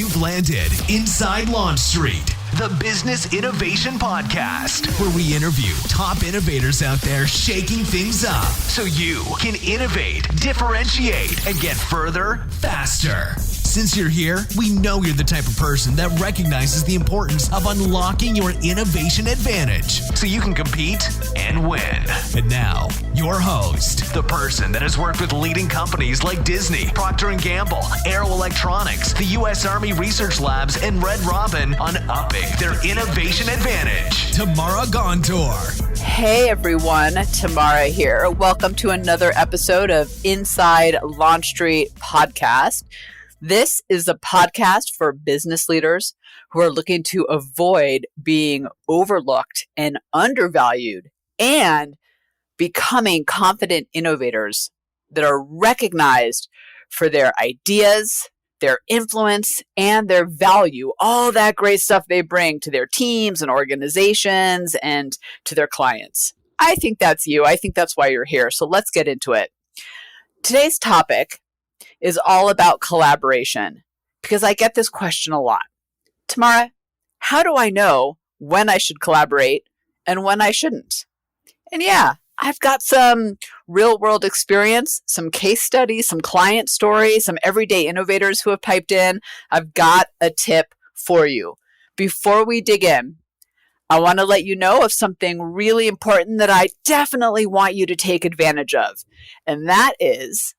You've landed inside Launch Street, the Business Innovation Podcast, where we interview top innovators out there shaking things up so you can innovate, differentiate, and get further faster. Since you're here, we know you're the type of person that recognizes the importance of unlocking your innovation advantage so you can compete and win. And now, your host, the person that has worked with leading companies like Disney, Procter & Gamble, Aero Electronics, the U.S. Army Research Labs, and Red Robin on upping their innovation advantage. Tamara Gontor. Hey everyone, Tamara here. Welcome to another episode of Inside Launch Street Podcast. This is a podcast for business leaders who are looking to avoid being overlooked and undervalued and becoming confident innovators that are recognized for their ideas, their influence, and their value, all that great stuff they bring to their teams and organizations and to their clients. I think that's you. I think that's why you're here. So let's get into it. Today's topic is all about collaboration because I get this question a lot. Tamara, how do I know when I should collaborate and when I shouldn't? And yeah, I've got some real world experience, some case studies, some client stories, some everyday innovators who have piped in. I've got a tip for you. Before we dig in, I want to let you know of something really important that I definitely want you to take advantage of. And that is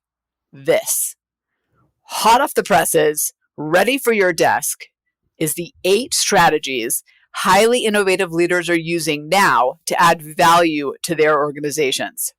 this. Hot off the presses, ready for your desk, is the 8 strategies highly innovative leaders are using now to add value to their organizations.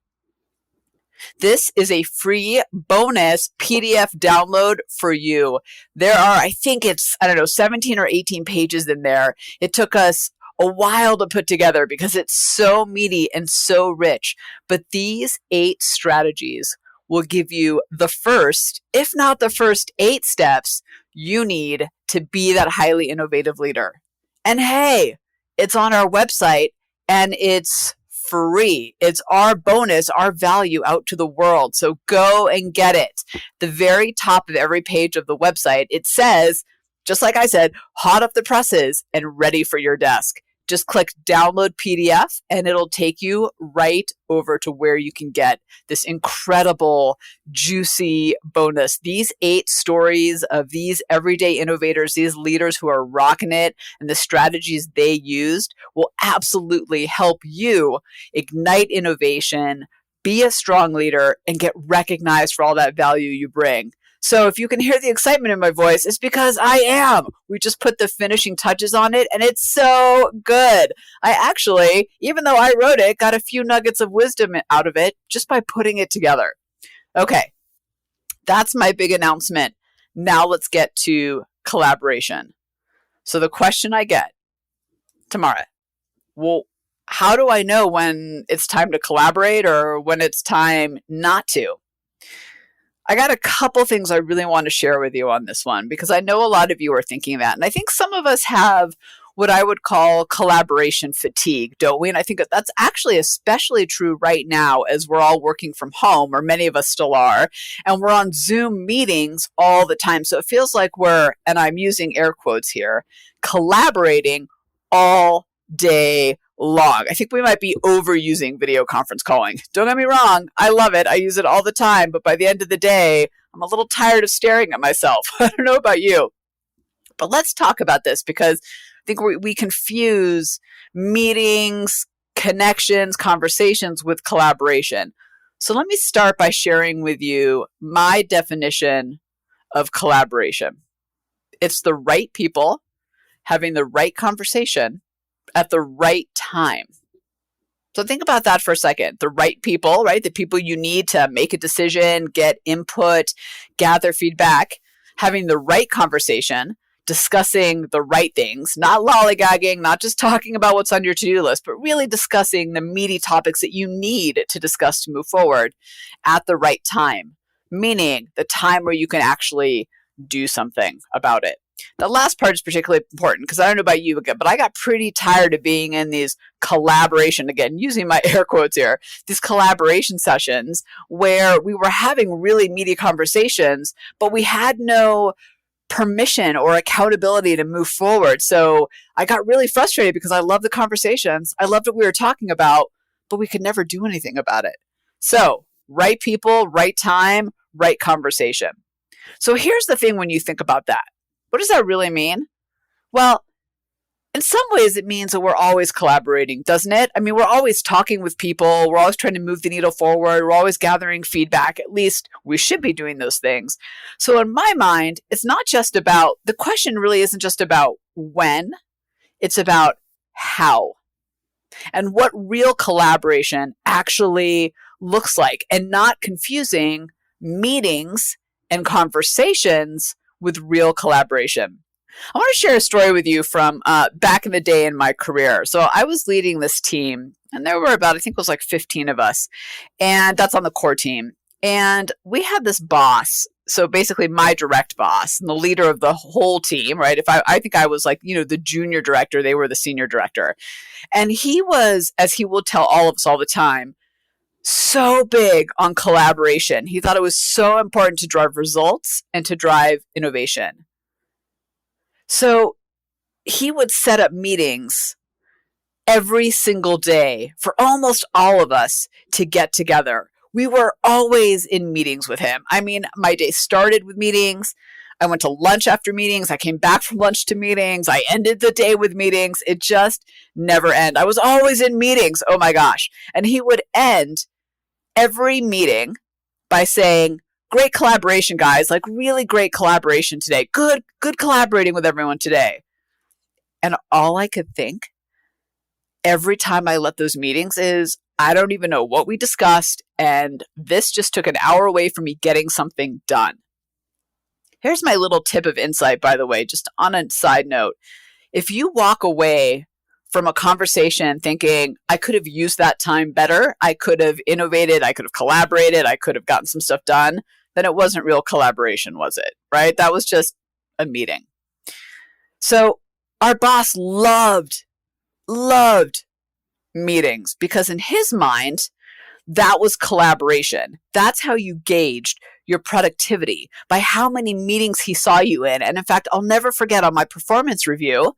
This is a free bonus PDF download for you. There are, I think it's, 17 or 18 pages in there. It took us a while to put together because it's so meaty and so rich. But these 8 strategies will give you the first, if not the first 8 steps you need to be that highly innovative leader. And hey, it's on our website and it's free. It's our bonus, our value out to the world. So go and get it. The very top of every page of the website, it says, just like I said, hot off the presses and ready for your desk. Just click download PDF and it'll take you right over to where you can get this incredible, juicy bonus. These 8 stories of these everyday innovators, these leaders who are rocking it, and the strategies they used will absolutely help you ignite innovation, be a strong leader, and get recognized for all that value you bring. So if you can hear the excitement in my voice, it's because I am. We just put the finishing touches on it, and it's so good. I actually, even though I wrote it, got a few nuggets of wisdom out of it just by putting it together. Okay, that's my big announcement. Now let's get to collaboration. So the question I get, Tamara, well, how do I know when it's time to collaborate or when it's time not to? I got a couple things I really want to share with you on this one because I know a lot of you are thinking that. And I think some of us have what I would call collaboration fatigue, don't we? And I think that's actually especially true right now as we're all working from home, or many of us still are, and we're on Zoom meetings all the time. So it feels like we're, and I'm using air quotes here, collaborating all day long. I think we might be overusing video conference calling. Don't get me wrong. I love it. I use it all the time. But by the end of the day, I'm a little tired of staring at myself. I don't know about you. But let's talk about this because I think we confuse meetings, connections, conversations with collaboration. So let me start by sharing with you my definition of collaboration. It's the right people having the right conversation at the right time. So think about that for a second. The right people, right? The people you need to make a decision, get input, gather feedback, having the right conversation, discussing the right things, not lollygagging, not just talking about what's on your to-do list, but really discussing the meaty topics that you need to discuss to move forward at the right time, meaning the time where you can actually do something about it. The last part is particularly important because I don't know about you, but I got pretty tired of being in these collaboration, again, using my air quotes here, these collaboration sessions where we were having really meaty conversations, but we had no permission or accountability to move forward. So I got really frustrated because I loved the conversations. I loved what we were talking about, but we could never do anything about it. So right people, right time, right conversation. So here's the thing when you think about that. What does that really mean? Well, in some ways, it means that we're always collaborating, doesn't it? I mean, we're always talking with people. We're always trying to move the needle forward. We're always gathering feedback. At least we should be doing those things. So in my mind, it's not just about, the question really isn't just about when, it's about how and what real collaboration actually looks like, and not confusing meetings and conversations with real collaboration. I want to share a story with you from back in the day in my career. So I was leading this team, and there were about, I think it was like 15 of us, and that's on the core team. And we had this boss, so basically my direct boss and the leader of the whole team, right? I think I was like, the junior director, they were the senior director. And he was, as he will tell all of us all the time, so big on collaboration. He thought it was so important to drive results and to drive innovation. So he would set up meetings every single day for almost all of us to get together. We were always in meetings with him. I mean, my day started with meetings. I went to lunch after meetings. I came back from lunch to meetings. I ended the day with meetings. It just never ended. I was always in meetings. Oh my gosh. And he would end every meeting by saying, "Great collaboration, guys. Like really great collaboration today. Good collaborating with everyone today." And all I could think every time I left those meetings is, I don't even know what we discussed, and this just took an hour away from me getting something done. Here's my little tip of insight, by the way, just on a side note. If you walk away from a conversation thinking, I could have used that time better, I could have innovated, I could have collaborated, I could have gotten some stuff done, then it wasn't real collaboration, was it? Right? That was just a meeting. So our boss loved meetings because in his mind, that was collaboration. That's how you gauged your productivity, by how many meetings he saw you in. And in fact, I'll never forget on my performance review,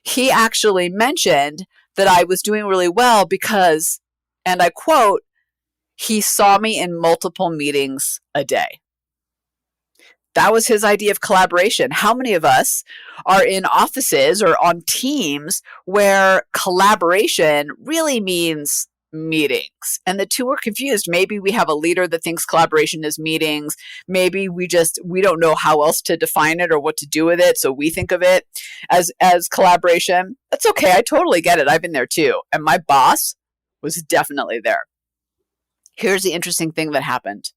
he actually mentioned that I was doing really well because, and I quote, he saw me in multiple meetings a day. That was his idea of collaboration. How many of us are in offices or on teams where collaboration really means meetings? And the two are confused. Maybe we have a leader that thinks collaboration is meetings. Maybe we don't know how else to define it or what to do with it. So we think of it as collaboration. That's okay. I totally get it. I've been there too. And my boss was definitely there. Here's the interesting thing that happened.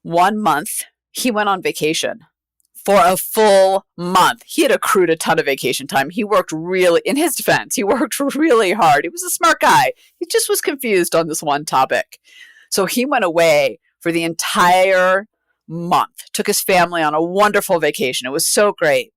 1 month, he went on vacation for a full month. He had accrued a ton of vacation time. He worked really, in his defense, he worked really hard. He was a smart guy. He just was confused on this one topic. So he went away for the entire month, took his family on a wonderful vacation. It was so great.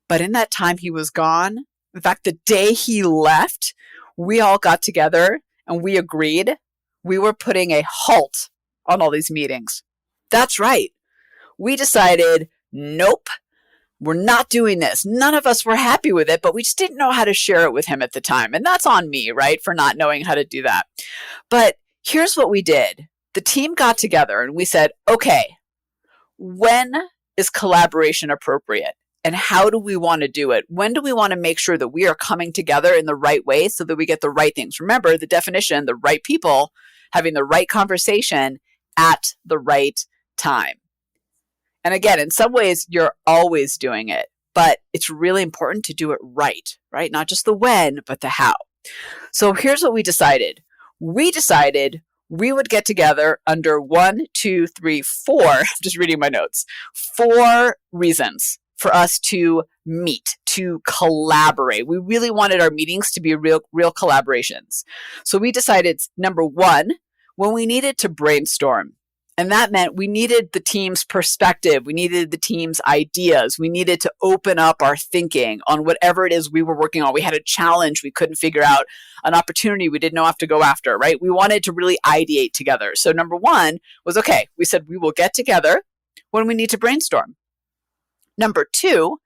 But in that time he was gone, in fact, the day he left, we all got together and we agreed we were putting a halt on all these meetings. That's right. We decided, nope, we're not doing this. None of us were happy with it, but we just didn't know how to share it with him at the time. And that's on me, right, for not knowing how to do that. But here's what we did. The team got together and we said, okay, when is collaboration appropriate? And how do we want to do it? When do we want to make sure that we are coming together in the right way so that we get the right things? Remember the definition, the right people having the right conversation at the right time. And again, in some ways, you're always doing it, but it's really important to do it right? Not just the when, but the how. So here's what we decided. We decided we would get together under 1, 2, 3, 4, I'm just reading my notes, 4 reasons for us to meet, to collaborate. We really wanted our meetings to be real collaborations. So we decided, number 1, when we needed to brainstorm. And that meant we needed the team's perspective. We needed the team's ideas. We needed to open up our thinking on whatever it is we were working on. We had a challenge we couldn't figure out, an opportunity we didn't know how to go after, right? We wanted to really ideate together. So number 1 was, okay, we said we will get together when we need to brainstorm. Number two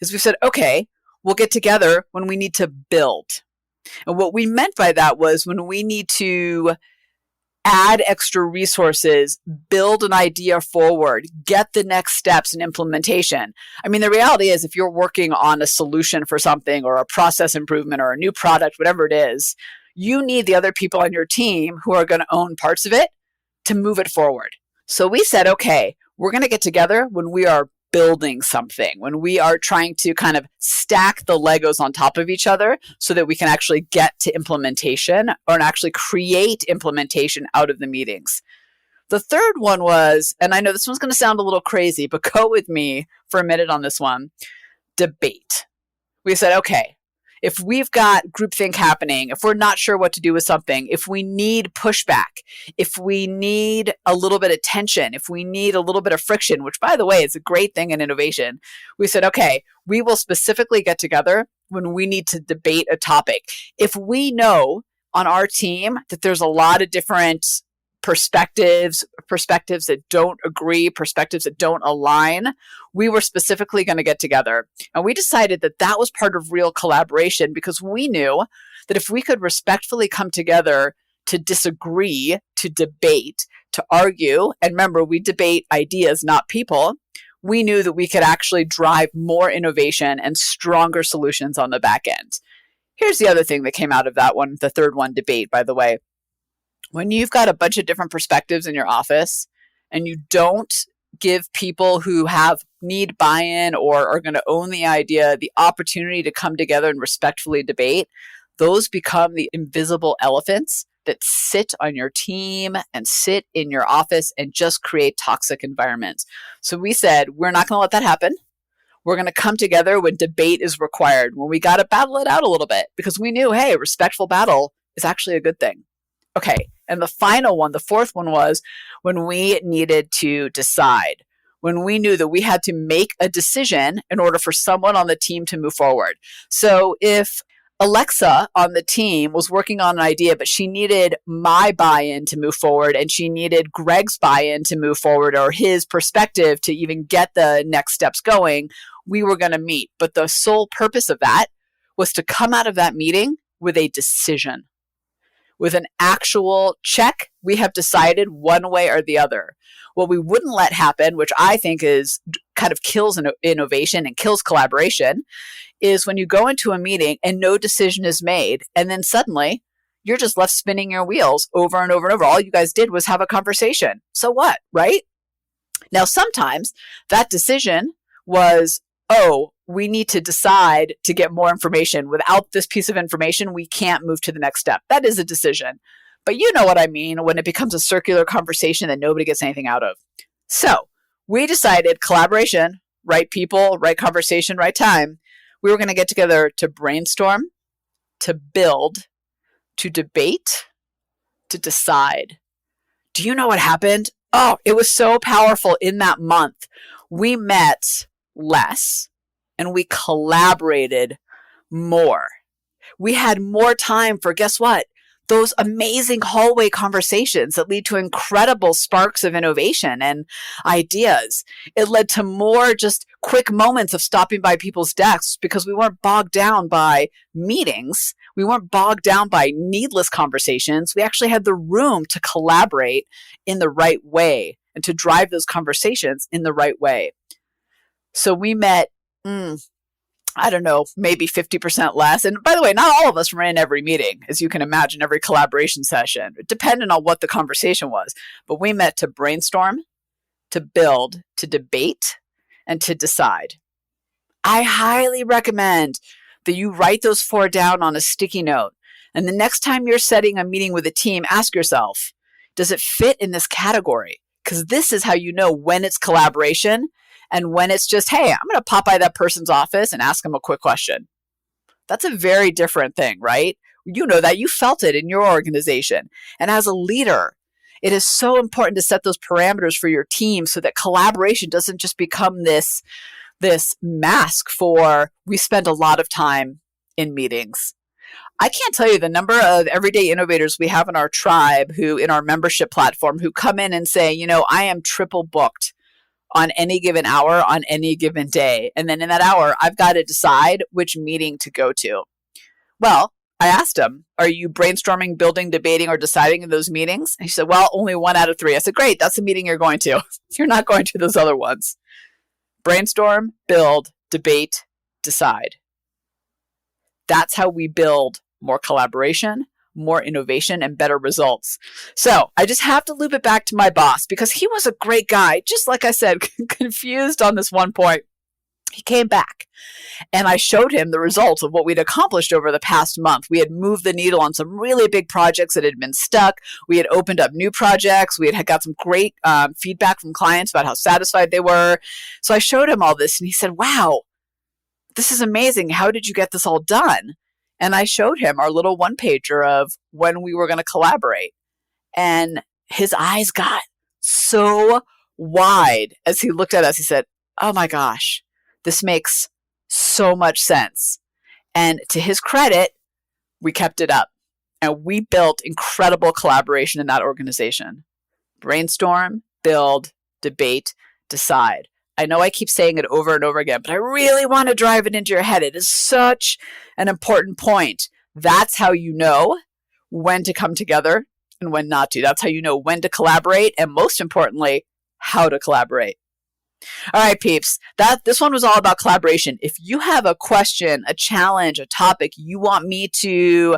is we said, okay, we'll get together when we need to build. And what we meant by that was when we need to add extra resources, build an idea forward, get the next steps in implementation. I mean, the reality is if you're working on a solution for something or a process improvement or a new product, whatever it is, you need the other people on your team who are going to own parts of it to move it forward. So we said, okay, we're going to get together when we are building something, when we are trying to kind of stack the Legos on top of each other so that we can actually get to implementation or actually create implementation out of the meetings. The third one was, and I know this one's going to sound a little crazy, but go with me for a minute on this one, debate. We said, okay, if we've got groupthink happening, if we're not sure what to do with something, if we need pushback, if we need a little bit of tension, if we need a little bit of friction, which by the way is a great thing in innovation, we said, okay, we will specifically get together when we need to debate a topic. If we know on our team that there's a lot of different perspectives that don't agree, perspectives that don't align, we were specifically going to get together. And we decided that that was part of real collaboration because we knew that if we could respectfully come together to disagree, to debate, to argue, and remember, we debate ideas, not people, we knew that we could actually drive more innovation and stronger solutions on the back end. Here's the other thing that came out of that one, the third one, debate, by the way. When you've got a bunch of different perspectives in your office and you don't give people who need buy-in or are going to own the idea the opportunity to come together and respectfully debate, those become the invisible elephants that sit on your team and sit in your office and just create toxic environments. So we said, we're not going to let that happen. We're going to come together when debate is required, when we got to battle it out a little bit, because we knew, hey, respectful battle is actually a good thing. Okay. And the final one, the fourth one, was when we needed to decide, when we knew that we had to make a decision in order for someone on the team to move forward. So if Alexa on the team was working on an idea, but she needed my buy-in to move forward and she needed Greg's buy-in to move forward or his perspective to even get the next steps going, we were going to meet. But the sole purpose of that was to come out of that meeting with a decision, with an actual check. We have decided one way or the other. What we wouldn't let happen, which I think is kind of kills innovation and kills collaboration, is when you go into a meeting and no decision is made, and then suddenly you're just left spinning your wheels over and over and over. All you guys did was have a conversation. So what, right? Now, sometimes that decision was, oh, we need to decide to get more information. Without this piece of information, we can't move to the next step. That is a decision. But you know what I mean when it becomes a circular conversation that nobody gets anything out of. So we decided collaboration, right people, right conversation, right time. We were going to get together to brainstorm, to build, to debate, to decide. Do you know what happened? Oh, it was so powerful in that month. We met less and we collaborated more. We had more time for, guess what? Those amazing hallway conversations that lead to incredible sparks of innovation and ideas. It led to more just quick moments of stopping by people's desks because we weren't bogged down by meetings. We weren't bogged down by needless conversations. We actually had the room to collaborate in the right way and to drive those conversations in the right way. So we met, I don't know, maybe 50% less. And by the way, not all of us were in every meeting, as you can imagine, every collaboration session, depending on what the conversation was. But we met to brainstorm, to build, to debate, and to decide. I highly recommend that you write those 4 down on a sticky note. And the next time you're setting a meeting with a team, ask yourself, does it fit in this category? Because this is how you know when it's collaboration and when it's just, hey, I'm going to pop by that person's office and ask them a quick question. That's a very different thing, right? You know that. You felt it in your organization. And as a leader, it is so important to set those parameters for your team so that collaboration doesn't just become this mask for we spend a lot of time in meetings. I can't tell you the number of everyday innovators we have in our tribe who, in our membership platform, who come in and say, I am triple booked on any given hour, on any given day. And then in that hour, I've got to decide which meeting to go to. Well, I asked him, are you brainstorming, building, debating, or deciding in those meetings? And he said, well, only 1 out of 3. I said, great, that's the meeting you're going to. You're not going to those other ones. Brainstorm, build, debate, decide. That's how we build more collaboration, more innovation, and better results. So I just have to loop it back to my boss because he was a great guy. Just like I said, confused on this one point. He came back and I showed him the results of what we'd accomplished over the past month. We had moved the needle on some really big projects that had been stuck. We had opened up new projects. We had got some great feedback from clients about how satisfied they were. So I showed him all this and he said, wow, this is amazing. How did you get this all done? And I showed him our little one-pager of when we were going to collaborate. And his eyes got so wide as he looked at us. He said, oh my gosh, this makes so much sense. And to his credit, we kept it up. And we built incredible collaboration in that organization. Brainstorm, build, debate, decide. I know I keep saying it over and over again, but I really want to drive it into your head. It is such an important point. That's how you know when to come together and when not to. That's how you know when to collaborate and, most importantly, how to collaborate. All right, peeps, this one was all about collaboration. If you have a question, a challenge, a topic you want me to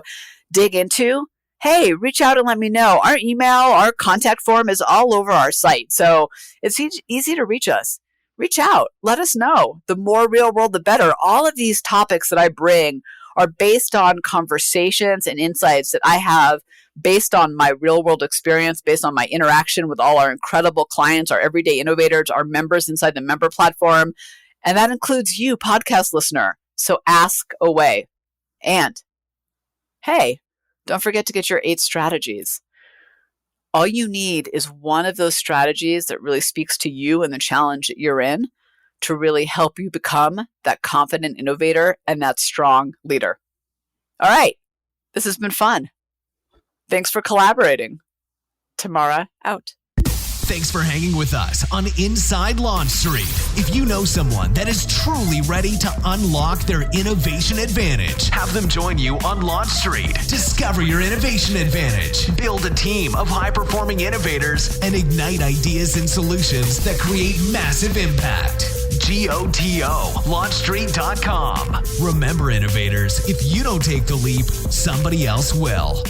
dig into, hey, reach out and let me know. Our email, our contact form is all over our site. So it's easy to reach us. Reach out. Let us know. The more real world, the better. All of these topics that I bring are based on conversations and insights that I have based on my real world experience, based on my interaction with all our incredible clients, our everyday innovators, our members inside the member platform. And that includes you, podcast listener. So ask away. And hey, don't forget to get your 8 strategies. All you need is one of those strategies that really speaks to you and the challenge that you're in to really help you become that confident innovator and that strong leader. All right. This has been fun. Thanks for collaborating. Tamara out. Thanks for hanging with us on Inside Launch Street. If you know someone that is truly ready to unlock their innovation advantage, have them join you on Launch Street. Discover your innovation advantage. Build a team of high-performing innovators and ignite ideas and solutions that create massive impact. GOTO, launchstreet.com. Remember, innovators, if you don't take the leap, somebody else will.